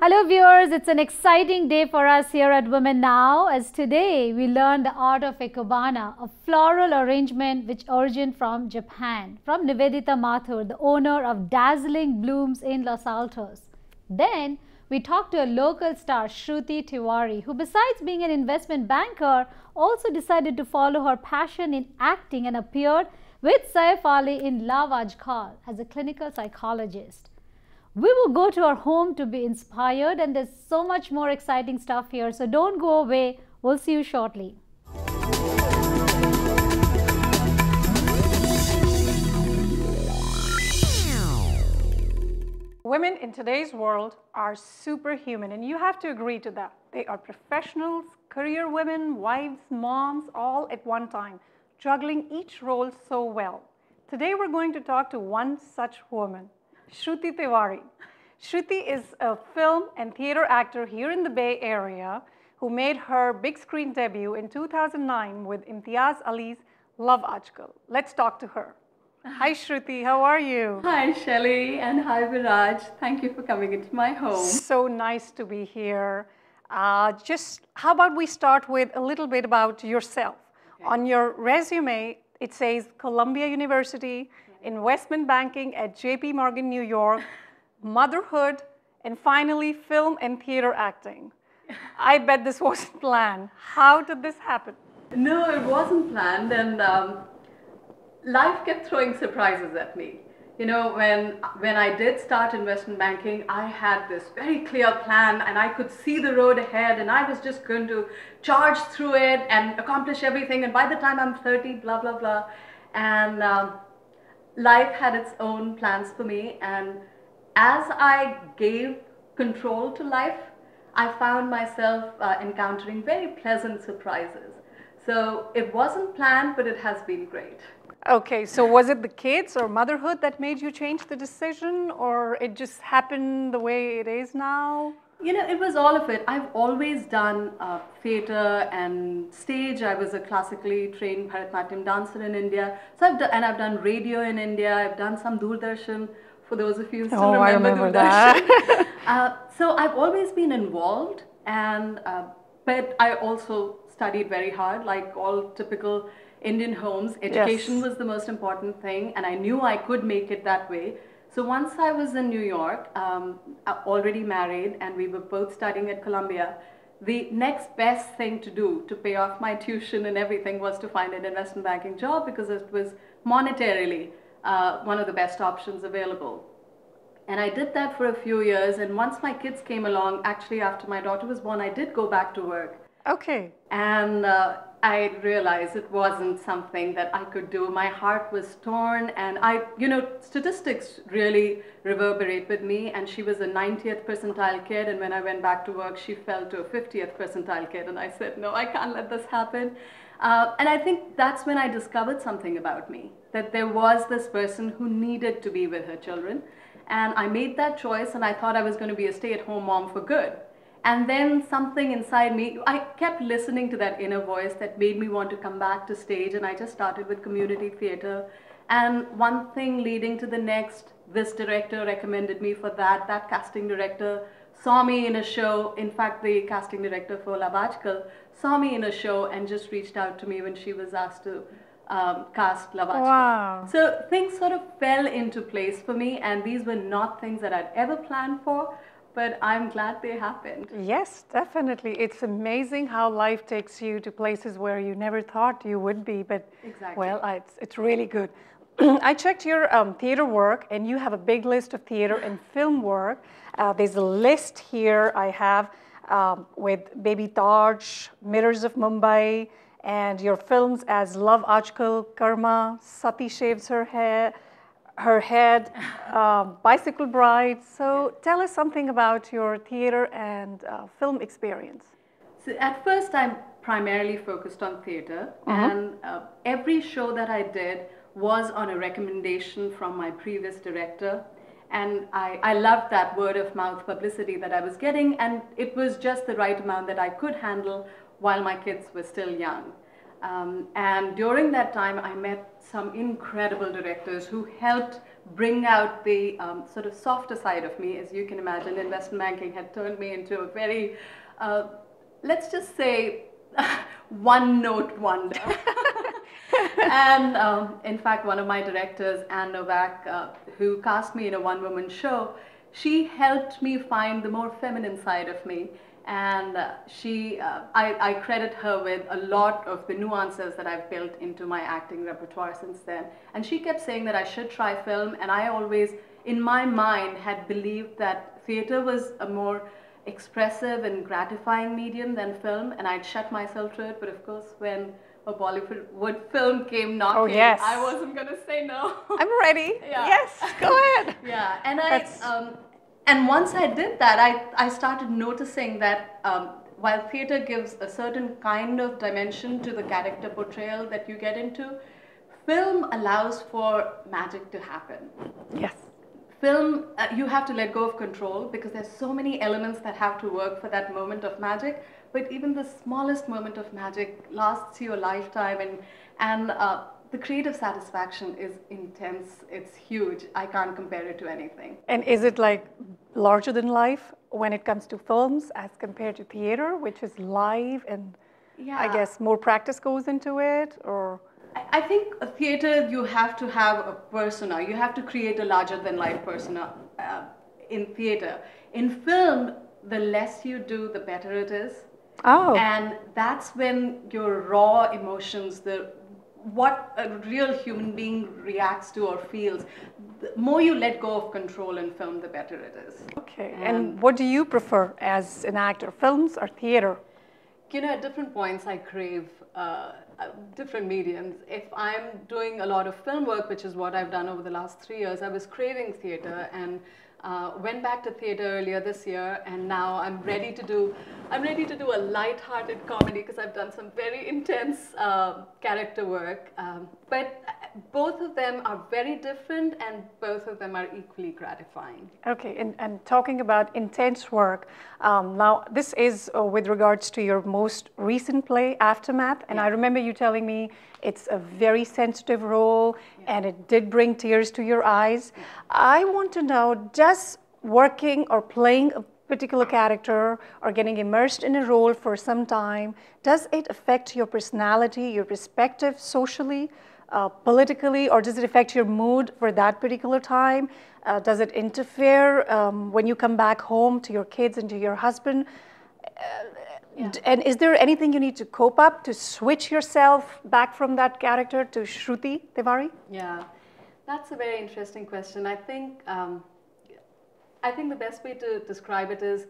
Hello viewers, it's an exciting day for us here at WomenNow, as today we learn the art of Ikebana, a floral arrangement which originated from Japan, from Nivedita Mathur, the owner of Dazzling Blooms in Los Altos. Then we talked to a local star, Shruti Tiwari, who besides being an investment banker, also decided to follow her passion in acting and appeared with Saif Ali in Aaj Kal as a clinical psychologist. We will go to our home to be inspired, and there's so much more exciting stuff here. So don't go away. We'll see you shortly. Women in today's world are superhuman, and you have to agree to that. They are professionals, career women, wives, moms, all at one time, juggling each role so well. Today we're going to talk to one such woman, Shruti Tiwari. Shruti is a film and theater actor here in the Bay Area who made her big screen debut in 2009 with Imtiaz Ali's Aaj Kal. Let's talk to her. Hi Shruti, how are you? Hi Shelly and hi Viraj. Thank you for coming into my home. So nice to be here. How about we start with a little bit about yourself. Okay. On your resume, it says Columbia University, investment banking at JP Morgan, New York, motherhood, and finally film and theater acting. I bet this wasn't planned. How did this happen? No, it wasn't planned, and life kept throwing surprises at me. You know, when I did start investment banking, I had this very clear plan and I could see the road ahead and I was just going to charge through it and accomplish everything, and by the time I'm 30, blah, blah, blah. And life had its own plans for me, and as I gave control to life, I found myself encountering very pleasant surprises. So it wasn't planned, but it has been great. Okay, so was it the kids or motherhood that made you change the decision, or it just happened the way it is now? You know, it was all of it. I've always done theatre and stage. I was a classically trained Bharatanatyam dancer in India. So I've done radio in India. I've done some Doordarshan, for those of you who still remember Doordarshan. So I've always been involved, and but I also studied very hard, like all typical Indian homes. Education was the most important thing, and I knew I could make it that way. So once I was in New York, already married, and we were both studying at Columbia, the next best thing to do to pay off my tuition and everything was to find an investment banking job, because it was monetarily one of the best options available. And I did that for a few years, and once my kids came along, actually after my daughter was born, I did go back to work. Okay. And I realized it wasn't something that I could do. My heart was torn, and statistics really reverberate with me, and she was a 90th percentile kid, and when I went back to work, she fell to a 50th percentile kid, and I said, no, I can't let this happen. And I think that's when I discovered something about me, that there was this person who needed to be with her children, and I made that choice, and I thought I was going to be a stay-at-home mom for good. And then something inside me, I kept listening to that inner voice that made me want to come back to stage, and I just started with community theater. And one thing leading to the next, this director recommended me for that. That casting director saw me in a show. In fact, the casting director for Aaj Kal saw me in a show and just reached out to me when she was asked to cast Aaj Kal. Wow. So things sort of fell into place for me, and these were not things that I'd ever planned for, but I'm glad they happened. Yes, definitely. It's amazing how life takes you to places where you never thought you would be, but exactly. Well, it's really good. I checked your theater work, and you have a big list of theater and film work. There's a list here I have with Baby Taj, Mirrors of Mumbai, and your films as Aaj Kal, Karma, Sati Shaves Her Head, Bicycle Bride. So tell us something about your theater and film experience. So at first, I primarily focused on theater, and every show that I did was on a recommendation from my previous director. And I loved that word of mouth publicity that I was getting, and it was just the right amount that I could handle while my kids were still young. And during that time, I met some incredible directors who helped bring out the sort of softer side of me. As you can imagine, investment banking had turned me into a very, let's just say, one-note wonder. And in fact, one of my directors, Anne Novak, who cast me in a one-woman show, she helped me find the more feminine side of me. And I credit her with a lot of the nuances that I've built into my acting repertoire since then. And she kept saying that I should try film, and I always, in my mind, had believed that theater was a more expressive and gratifying medium than film, and I'd shut myself to it. But of course, when a Bollywood film came knocking, Oh, yes. I wasn't going to say no. I'm ready. Yeah. Yes, go ahead. Yeah, and and once I did that, I started noticing that while theater gives a certain kind of dimension to the character portrayal that you get into, film allows for magic to happen. Yes. Film, you have to let go of control because there's so many elements that have to work for that moment of magic. But even the smallest moment of magic lasts you a lifetime, and the creative satisfaction is intense. It's huge. I can't compare it to anything. And is it like larger than life when it comes to films as compared to theater, which is live and I guess more practice goes into it, or? I think a theater, you have to have a persona. You have to create a larger than life persona in theater. In film, the less you do, the better it is. Oh. And that's when your raw emotions, what a real human being reacts to or feels, the more you let go of control in film, the better it is. Okay. And what do you prefer as an actor, films or theater? You know, at different points, I crave different mediums. If I'm doing a lot of film work, which is what I've done over the last 3 years, I was craving theater and went back to theater earlier this year, and now I'm ready to do a light-hearted comedy because I've done some very intense character work. But both of them are very different, and both of them are equally gratifying. Okay, and talking about intense work, now this is with regards to your most recent play, Aftermath, and I remember you telling me it's a very sensitive role and it did bring tears to your eyes. I want to know, does working or playing a particular character or getting immersed in a role for some time, does it affect your personality, your perspective socially, politically, or does it affect your mood for that particular time? Does it interfere when you come back home to your kids and to your husband? And is there anything you need to cope up to switch yourself back from that character to Shruti Tiwari? Yeah, that's a very interesting question. I think the best way to describe it is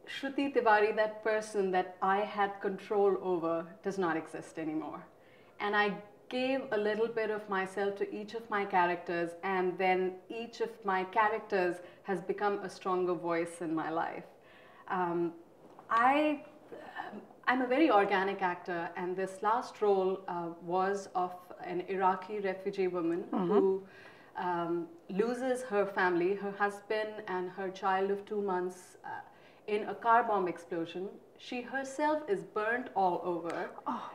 Shruti Tiwari, that person that I had control over, does not exist anymore. And I gave a little bit of myself to each of my characters, and then each of my characters has become a stronger voice in my life. I'm a very organic actor, and this last role was of an Iraqi refugee woman who loses her family, her husband and her child of 2 months in a car bomb explosion. She herself is burnt all over. Oh.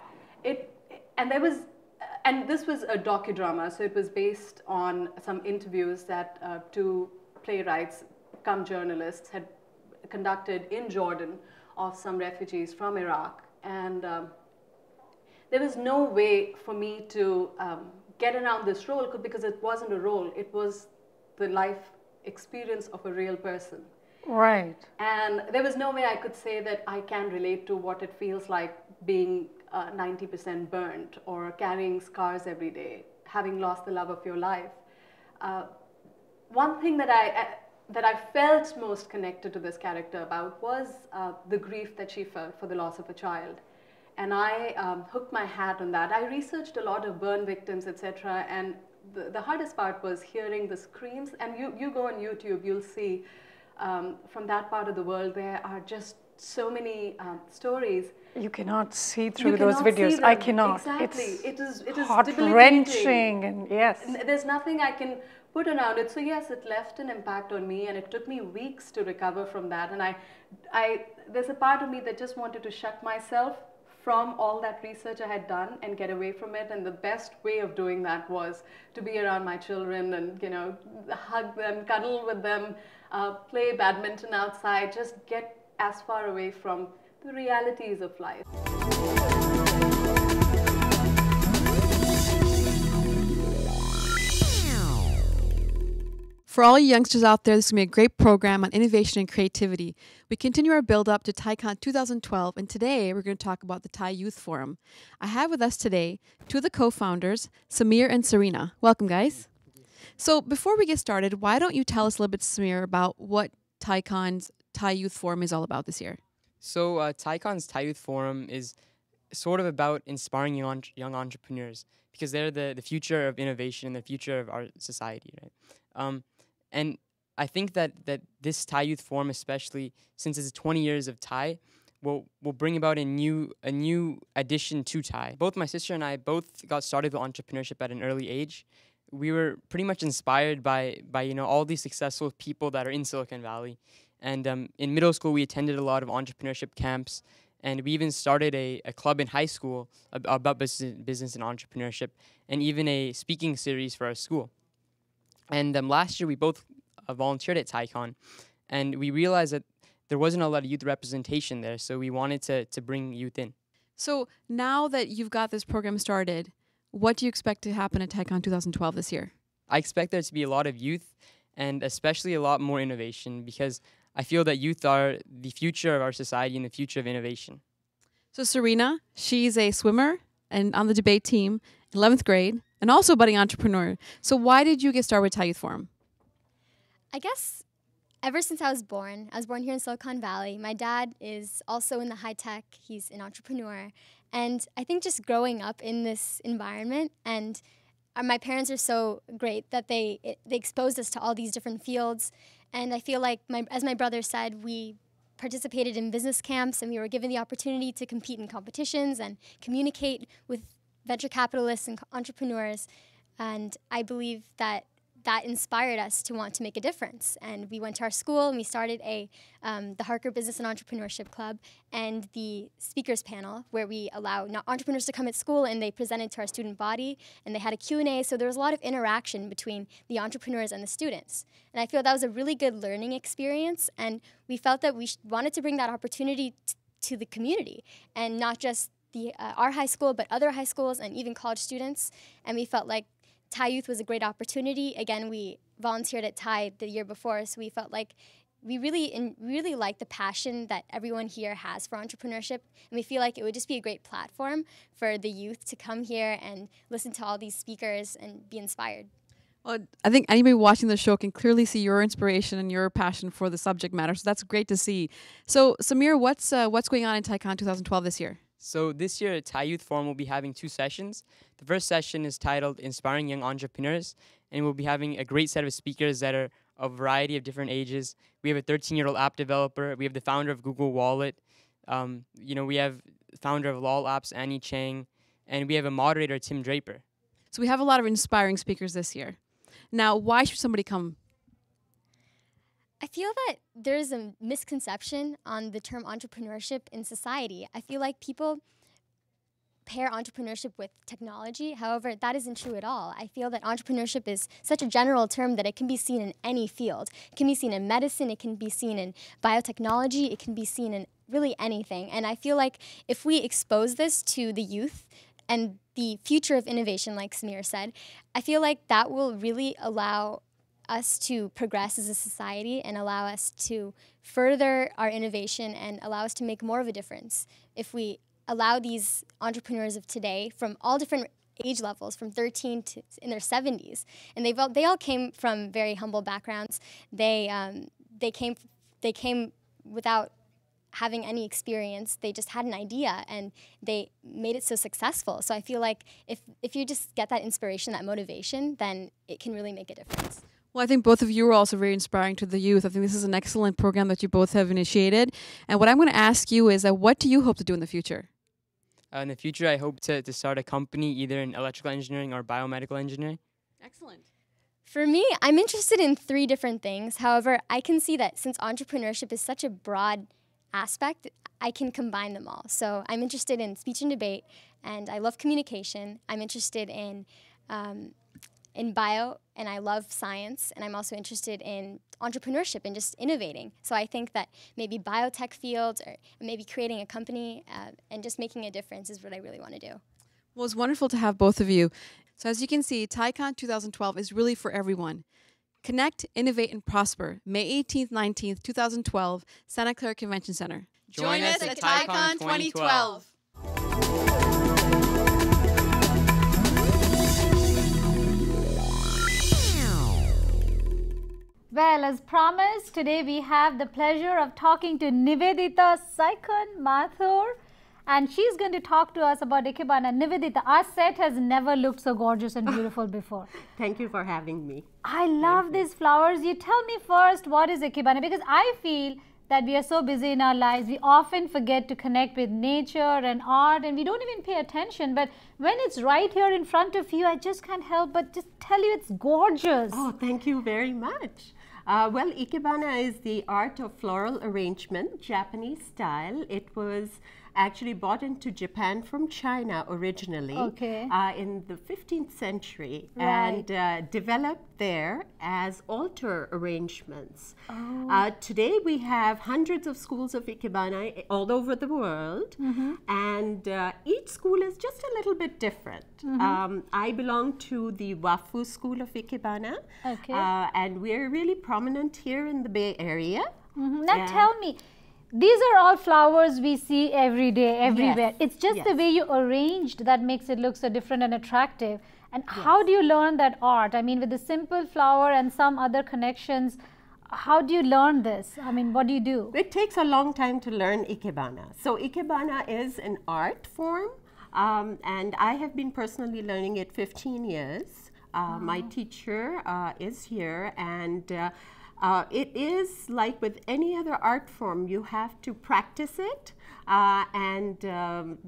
And this was a docudrama, so it was based on some interviews that 2 playwrights come journalists had conducted in Jordan of some refugees from Iraq. And there was no way for me to get around this role because it wasn't a role, it was the life experience of a real person. Right. And there was no way I could say that I can relate to what it feels like being 90% burnt or carrying scars every day, having lost the love of your life. One thing that I felt most connected to this character about was the grief that she felt for the loss of a child. And I hooked my hat on that. I researched a lot of burn victims, etc. And the hardest part was hearing the screams. And you go on YouTube, you'll see from that part of the world, there are just so many stories. You cannot see through those videos. I cannot. Exactly. It is heart-wrenching, and yes. There's nothing I can put around it. So yes, it left an impact on me, and it took me weeks to recover from that. And there's a part of me that just wanted to shut myself from all that research I had done and get away from it. And the best way of doing that was to be around my children and, you know, hug them, cuddle with them, play badminton outside, just get as far away from the realities of life. For all you youngsters out there, this is going to be a great program on innovation and creativity. We continue our build-up to TiEcon 2012, and today we're going to talk about the TiEyouth Forum. I have with us today two of the co-founders, Samir and Serena. Welcome, guys. So before we get started, why don't you tell us a little bit, Samir, about what TiEcon's TiEyouth Forum is all about this year? So TiEcon's TiEyouth Forum is sort of about inspiring young entrepreneurs because they're the future of innovation and the future of our society, right? And I think that this TiEyouth Forum, especially since it's 20 years of Ti, will bring about a new addition to Ti. Both my sister and I both got started with entrepreneurship at an early age. We were pretty much inspired by you know, all these successful people that are in Silicon Valley. And in middle school, we attended a lot of entrepreneurship camps, and we even started a club in high school about business and entrepreneurship, and even a speaking series for our school. And last year, we both volunteered at TiEcon, and we realized that there wasn't a lot of youth representation there, so we wanted to bring youth in. So now that you've got this program started, what do you expect to happen at TiEcon 2012 this year? I expect there to be a lot of youth, and especially a lot more innovation, because I feel that youth are the future of our society and the future of innovation. So Serena, she's a swimmer and on the debate team, 11th grade, and also a budding entrepreneur. So why did you get started with TiEyouth Forum? I guess ever since I was born here in Silicon Valley. My dad is also in the high tech. He's an entrepreneur. And I think just growing up in this environment, and my parents are so great that they exposed us to all these different fields. And I feel like, as my brother said, we participated in business camps, and we were given the opportunity to compete in competitions and communicate with venture capitalists and entrepreneurs. And I believe that inspired us to want to make a difference. And we went to our school and we started the Harker Business and Entrepreneurship Club and the speakers panel, where we allow entrepreneurs to come at school and they presented to our student body, and they had a Q&A, so there was a lot of interaction between the entrepreneurs and the students. And I feel that was a really good learning experience, and we felt that we wanted to bring that opportunity to the community, and not just our high school, but other high schools and even college students. And we felt like TiEyouth was a great opportunity. Again, we volunteered at Ti the year before, so we felt like we really like the passion that everyone here has for entrepreneurship, and we feel like it would just be a great platform for the youth to come here and listen to all these speakers and be inspired. Well, I think anybody watching the show can clearly see your inspiration and your passion for the subject matter, so that's great to see. So, Samir, what's going on in TiEcon 2012 this year? So this year, TiEyouth Forum will be having two sessions. The first session is titled Inspiring Young Entrepreneurs, and we'll be having a great set of speakers that are of a variety of different ages. We have a 13-year-old app developer. We have the founder of Google Wallet. You know, we have the founder of LOL Apps, Annie Chang, and we have a moderator, Tim Draper. So we have a lot of inspiring speakers this year. Now, why should somebody come? I feel that there's a misconception on the term entrepreneurship in society. I feel like people pair entrepreneurship with technology. However, that isn't true at all. I feel that entrepreneurship is such a general term that it can be seen in any field. It can be seen in medicine, it can be seen in biotechnology, it can be seen in really anything. And I feel like if we expose this to the youth and the future of innovation, like Samir said, I feel like that will really allow us to progress as a society and allow us to further our innovation and allow us to make more of a difference. If we allow these entrepreneurs of today from all different age levels, from 13 to in their 70s, and they all came from very humble backgrounds. They came without having any experience. They just had an idea and they made it so successful. So I feel like if you just get that inspiration, that motivation, then it can really make a difference. Well, I think both of you are also very inspiring to the youth. I think this is an excellent program that you both have initiated. And what I'm going to ask you is, what do you hope to do in the future? In the future, I hope to start a company either in electrical engineering or biomedical engineering. Excellent. For me, I'm interested in 3 different things. However, I can see that since entrepreneurship is such a broad aspect, I can combine them all. So I'm interested in speech and debate, and I love communication. I'm interested in bio, and I love science, and I'm also interested in entrepreneurship and just innovating. So I think that maybe biotech fields or maybe creating a company and just making a difference is what I really want to do. Well, it's wonderful to have both of you. So as you can see, TiEcon 2012 is really for everyone. Connect, innovate, and prosper. May 18th, 19th, 2012, Santa Clara Convention Center. Join us at TiEcon 2012. Well, as promised, today we have the pleasure of talking to Nivedita Saikon Mathur, and she's going to talk to us about Ikebana. Nivedita, our set has never looked so gorgeous and beautiful before. Thank you for having me. I love these flowers. You tell me first, what is Ikebana? Because I feel that we are so busy in our lives, we often forget to connect with nature and art, and we don't even pay attention. But when it's right here in front of you, I just can't help but just tell you it's gorgeous. Oh, thank you very much. Well, Ikebana is the art of floral arrangement, Japanese style. It was actually brought into Japan from China originally in the 15th century and developed there as altar arrangements. Today we have hundreds of schools of Ikebana all over the world, and each school is just a little bit different. I belong to the Wafu school of Ikebana, and we're really prominent here in the Bay Area. Now tell me, these are all flowers we see every day, everywhere. It's just the way you arranged that makes it look so different and attractive. And how do you learn that art? I mean, with the simple flower and some other connections, how do you learn this? I mean, what do you do? It takes a long time to learn Ikebana. So Ikebana is an art form, and I have been personally learning it 15 years. My teacher is here, and it is like with any other art form, you have to practice it, and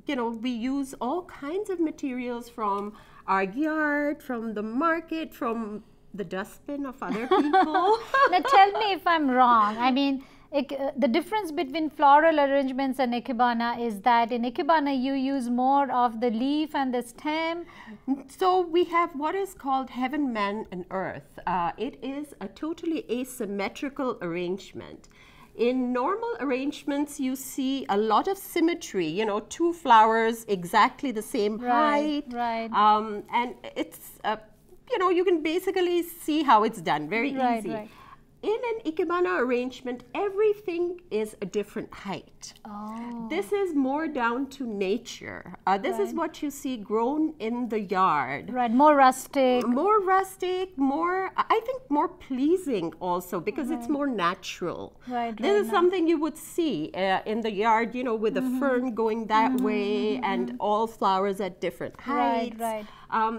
you know, we use all kinds of materials from our yard, from the market, from the dustbin of other people. Now tell me if I'm wrong. I mean, the difference between floral arrangements and Ikebana is that in Ikebana you use more of the leaf and the stem. So we have what is called heaven, man, and earth. It is a totally asymmetrical arrangement. In normal arrangements, you see a lot of symmetry, you know, two flowers exactly the same height. And it's, you know, you can basically see how it's done, very easy. In an Ikebana arrangement, everything is a different height. This is more down to nature. This is what you see grown in the yard. More rustic. More rustic, more, I think more pleasing also, because it's more natural. This is something you would see in the yard, you know, with the fern going that way and all flowers at different heights.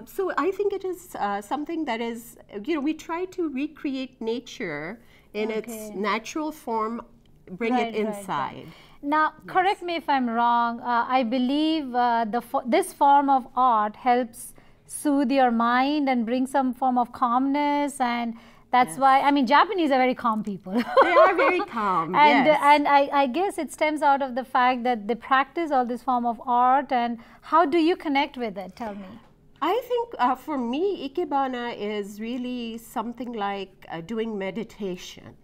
So I think it is something that is, you know, we try to recreate nature in its natural form, bring it inside. Now, correct me if I'm wrong, I believe this form of art helps soothe your mind and bring some form of calmness, and that's why, I mean, Japanese are very calm people. They are very calm, and I guess it stems out of the fact that they practice all this form of art. And how do you connect with it? Tell me. I think for me, Ikebana is really something like doing meditation.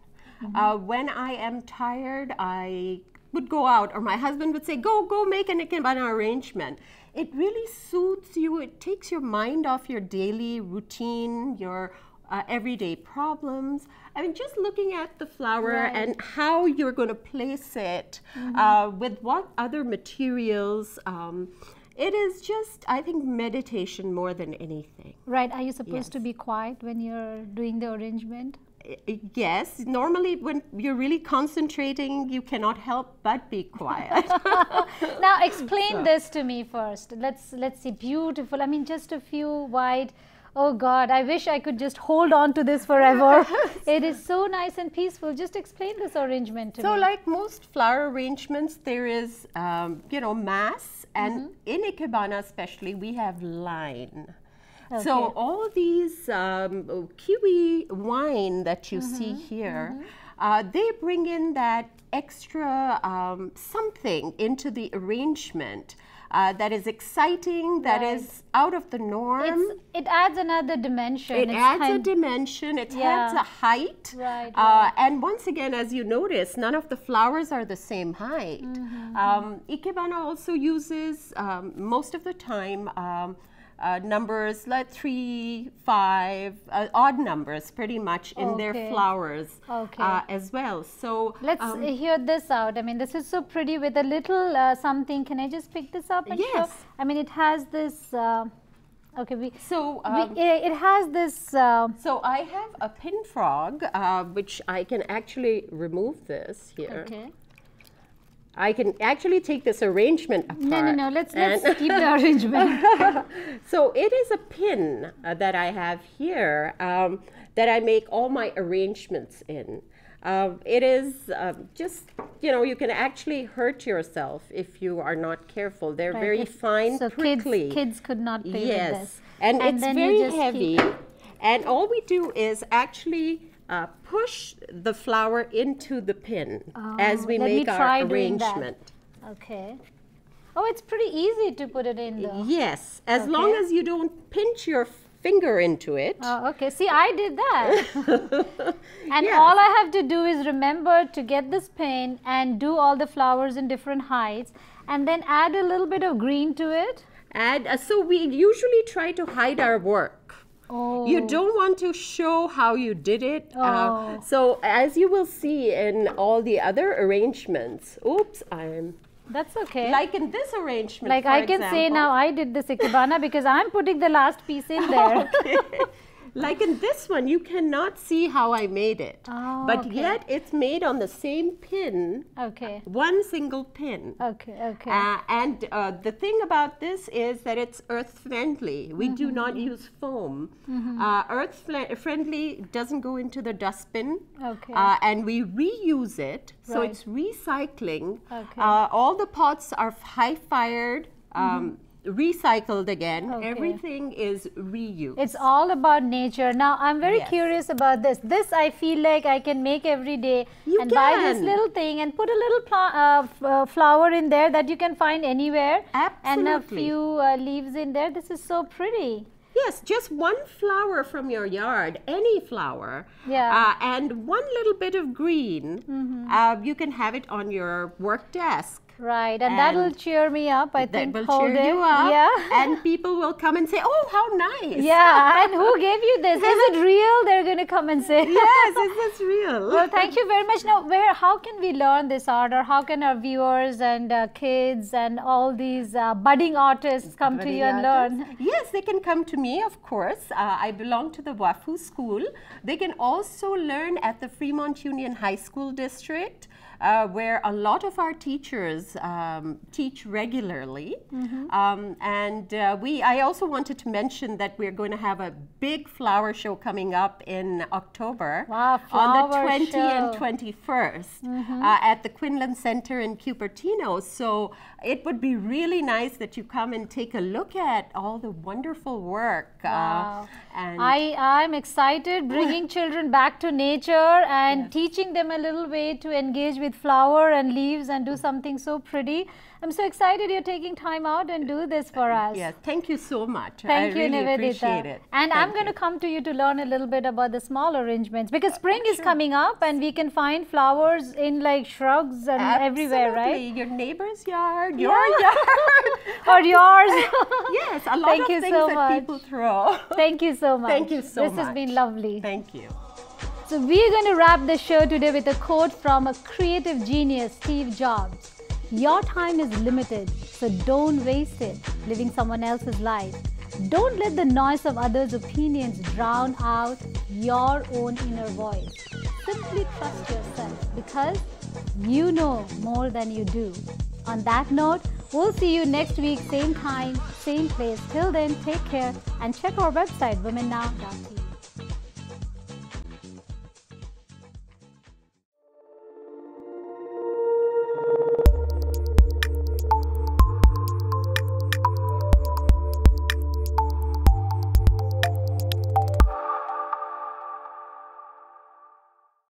When I am tired, I would go out, or my husband would say, go make an Ikebana arrangement. It really soothes you. It takes your mind off your daily routine, your everyday problems. I mean, just looking at the flower and how you're going to place it, with what other materials, it is just, I think, meditation more than anything. Are you supposed to be quiet when you're doing the arrangement? Yes. Normally, when you're really concentrating, you cannot help but be quiet. Now, explain this to me first. Let's see. Beautiful. I mean, just a few white. Oh God, I wish I could just hold on to this forever. It is so nice and peaceful. Just explain this arrangement to me. So like most flower arrangements, there is, you know, mass, and in Ikebana especially, we have line. So all these kiwi wine that you see here, they bring in that extra something into the arrangement that is exciting, that is out of the norm. It adds another dimension. It adds a dimension, it adds a height. And once again, as you notice, none of the flowers are the same height. Ikebana also uses, most of the time, numbers like 3, 5, odd numbers pretty much in their flowers as well. So let's hear this out. I mean, this is so pretty with a little something. Can I just pick this up and show? I mean, it has this. It has this. So I have a pin frog, which I can actually remove this here. I can actually take this arrangement apart. No. Let's keep the arrangement. So it is a pin that I have here that I make all my arrangements in. It is just, you can actually hurt yourself if you are not careful. They're very fine, prickly. Kids could not play with this. And it's very heavy. And all we do is actually push the flower into the pin as we make our arrangement. Okay. Oh, it's pretty easy to put it in though. Yes, as long as you don't pinch your finger into it. Okay, see, I did that. And all I have to do is remember to get this pin and do all the flowers in different heights and then add a little bit of green to it. So we usually try to hide our work. You don't want to show how you did it. So as you will see in all the other arrangements, that's okay. Like in this arrangement, like I can say now I did this Ikebana because I'm putting the last piece in there. Like in this one, you cannot see how I made it. But yet it's made on the same pin. One single pin. And the thing about this is that it's earth friendly. We do not use foam. Earth friendly doesn't go into the dustbin. And we reuse it. So it's recycling. All the pots are high fired. Recycled again. Everything is reused. It's all about nature. Now I'm very curious about this. This I feel like I can make every day and buy this little thing and put a little flower in there that you can find anywhere. And a few leaves in there. This is so pretty. Yes, just one flower from your yard, any flower, and one little bit of green. You can have it on your work desk. Right, and that'll cheer me up, I think. That will cheer you up, and people will come and say, oh, how nice. Yeah, and who gave you this? Is it real? They're going to come and say. Yes, is this real? Well, thank you very much. Now, how can we learn this art, or how can our viewers and kids and all these budding artists come to you and learn? Yes, they can come to me, of course. I belong to the WAFU school. They can also learn at the Fremont Union High School District, where a lot of our teachers teach regularly. I also wanted to mention that we're going to have a big flower show coming up in October on the 20th and 21st at the Quinlan Center in Cupertino. So it would be really nice that you come and take a look at all the wonderful work. And I'm excited bringing children back to nature and teaching them a little way to engage with flower and leaves and do something so pretty. I'm so excited you're taking time out and do this for us. Yes, thank you so much. Thank you, really Nivedita. Appreciate it. And I'm going to come to you to learn a little bit about the small arrangements, because spring is coming up and we can find flowers in like shrubs and everywhere, right? Your neighbor's yard, your yard. Or yours. Yes, a lot of things that people throw. Thank you so much. Thank you so much. This has been lovely. Thank you. So we're going to wrap the show today with a quote from a creative genius, Steve Jobs. Your time is limited, so don't waste it living someone else's life. Don't let the noise of others' opinions drown out your own inner voice. Simply trust yourself, because you know more than you do. On that note, we'll see you next week, same time, same place. Till then, take care and check our website, womennow.tv.